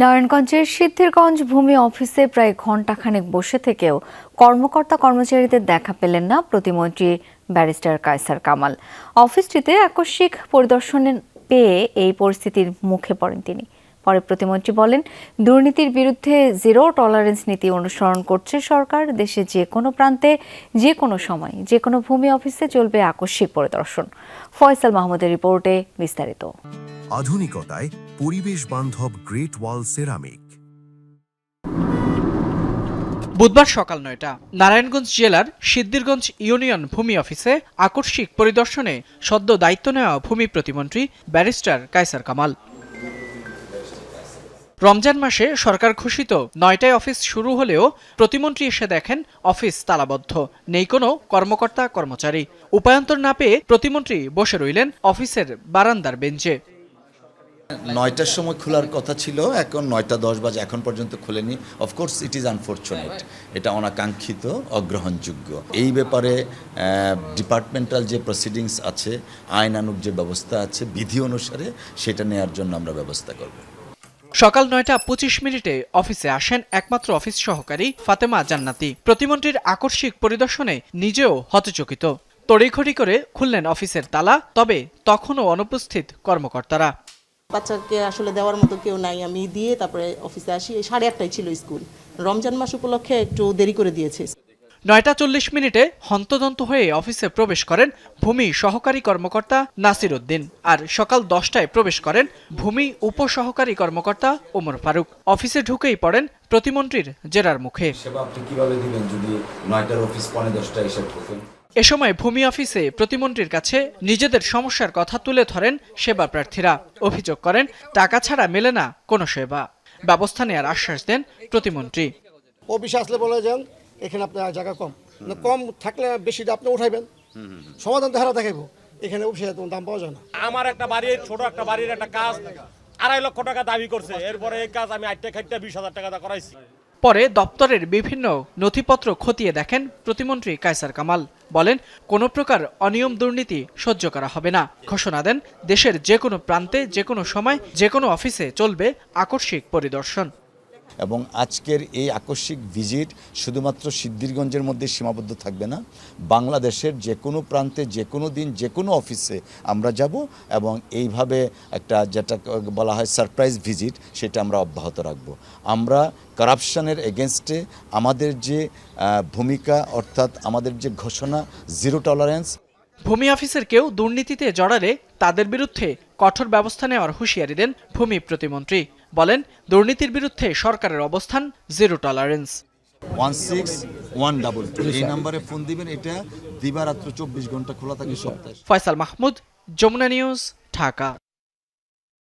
নারায়ণগঞ্জের সিদ্ধিরগঞ্জ ভূমি অফিসে প্রায় ঘণ্টাখানেক বসে থেকেও কর্মকর্তা কর্মচারীদের দেখা পেলেন না প্রতিমন্ত্রী ব্যারিস্টার কায়সার কামাল। অফিসটিতে আকস্মিক পরিদর্শনে পেয়ে এই পরিস্থিতির মুখে পড়েন তিনি। পরে প্রতিমন্ত্রী বলেন, দুর্নীতির বিরুদ্ধে জিরো টলারেন্স নীতি অনুসরণ করছে সরকার। দেশে যে কোনো প্রান্তে যে কোনো সময় যে কোনো ভূমি অফিসে চলবে আকস্মিক পরিদর্শন। ফয়সাল মাহমুদের রিপোর্টে বিস্তারিত। আধুনিকতায় পরিবেশ বান্ধব গ্রেট ওয়াল সেরামিক। বুধবার সকাল ৯টা নারায়ণগঞ্জ জেলার সিদ্ধিরগঞ্জ ইউনিয়ন ভূমি অফিসে আকস্মিক পরিদর্শনে সদ্য দায়িত্ব নেওয়া ভূমি প্রতিমন্ত্রী ব্যারিস্টার কায়সার কামাল। রমজান মাসে সরকার ঘোষিত ৯টায় অফিস শুরু হলেও প্রতিমন্ত্রী এসে দেখেন অফিস তালাবদ্ধ, নেই কোনো কর্মকর্তা কর্মচারী। উপায়ন্তর না পেয়ে প্রতিমন্ত্রী বসে রইলেন অফিসের বারান্দার বেঞ্চে। ৯টার সময় খোলার কথা ছিল, এখন ৯:১০ বাজে, এখন পর্যন্ত খোলেনি। অফকোর্স ইট ইজ আনফরচুনেট, এটা অনাকাঙ্ক্ষিত, অগ্রহণযোগ্য। এই ব্যাপারে ডিপার্টমেন্টাল যে প্রসিডিংস আছে, আইনানুগ যে ব্যবস্থা আছে, বিধি অনুসারে সেটা নেওয়ার জন্য আমরা ব্যবস্থা করব। সকাল ৯টা ২৫ অফিসে আসেন একমাত্র অফিস সহকারী ফাতেমা জান্নাতি। প্রতিমন্ত্রীর আকস্মিক পরিদর্শনে নিজেও হতচকিত। তড়িঘড়ি করে খুললেন অফিসের তালা, তবে তখনও অনুপস্থিত কর্মকর্তারা। বাচ্চাকে আসলে দেওয়ার মতো কেউ নাই, আমি দিয়ে তারপরে অফিসে আসি। 8:30টায় ছিল স্কুল, রমজান মাস উপলক্ষে একটু দেরি করে দিয়েছে। ৯টা ৪০ হন্তদন্ত হয়ে অফিসে প্রবেশ করেন ভূমি সহকারী কর্মকর্তা নাসির উদ্দিন, আর সকাল 10টায় প্রবেশ করেন ভূমি উপসহকারী কর্মকর্তা ওমর ফারুক। অফিসে ঢুকেই পড়েন প্রতিমন্ত্রীর জেরার মুখে। সেবা আপনি কিভাবে দিবেন যদি ৯টার অফিস 10:45 এসে ঢোকেন? এ সময় ভূমি অফিসে প্রতিমন্ত্রীর কাছে নিজেদের সমস্যার কথা তুলে ধরেন সেবা প্রার্থীরা। অভিযোগ করেন টাকা ছাড়া মেলে না কোনো সেবা। ব্যবস্থা নেওয়ার আশ্বাস দেন প্রতিমন্ত্রী। অফিসে আসলে বলে যান এখানে আপনার জায়গা কম, কম থাকলে বেশিটা আপনি উঠাইবেন, সমাধান তো হারা দেখাইবো। এখানে অফিসে তোমার দাম পাওয়া যায় না। আমার একটা বাড়ির ছোট একটা বাড়ির একটা কাজ 2.5 লক্ষ টাকা দাবি করছে, এরপরে এই কাজ আমি 20,000 টাকা করাইছি। পরে দপ্তরের বিভিন্ন নথিপত্র খতিয়ে দেখেন প্রতিমন্ত্রী কায়সার কামাল। বলেন, কোনো প্রকার অনিয়ম দুর্নীতি সহ্য করা হবে না। ঘোষণা দেন, দেশের যে কোনো প্রান্তে যে কোনো সময় যে কোনো অফিসে চলবে আকস্মিক পরিদর্শন। এবং আজকের এই আকস্মিক ভিজিট শুধুমাত্র সিদ্ধিরগঞ্জের মধ্যে সীমাবদ্ধ থাকবে না, বাংলাদেশের যে কোনো প্রান্তে যে কোনো দিন যে কোনো অফিসে আমরা যাব এবং এইভাবে একটা যেটা বলা হয় সারপ্রাইজ ভিজিট, সেটা আমরা অব্যাহত রাখব। আমরা কারাপশনের এগেনস্টে আমাদের যে ভূমিকা, অর্থাৎ আমাদের যে ঘোষণা জিরো টলারেন্স। ভূমি অফিসের কেউ দুর্নীতিতে জড়ালে তাদের বিরুদ্ধে কঠোর ব্যবস্থা নেওয়ার হুঁশিয়ারি দেন ভূমি প্রতিমন্ত্রী। বলেন, দুর্নীতির বিরুদ্ধে সরকারের অবস্থান জিরো টলারেন্স। 16-122 এই নম্বরে ফোন দিবেন, এটা দিবারাত্র 24 ঘন্টা খোলা থাকে সপ্তাহে। ফয়সাল মাহমুদ, যমুনা নিউজ, ঢাকা।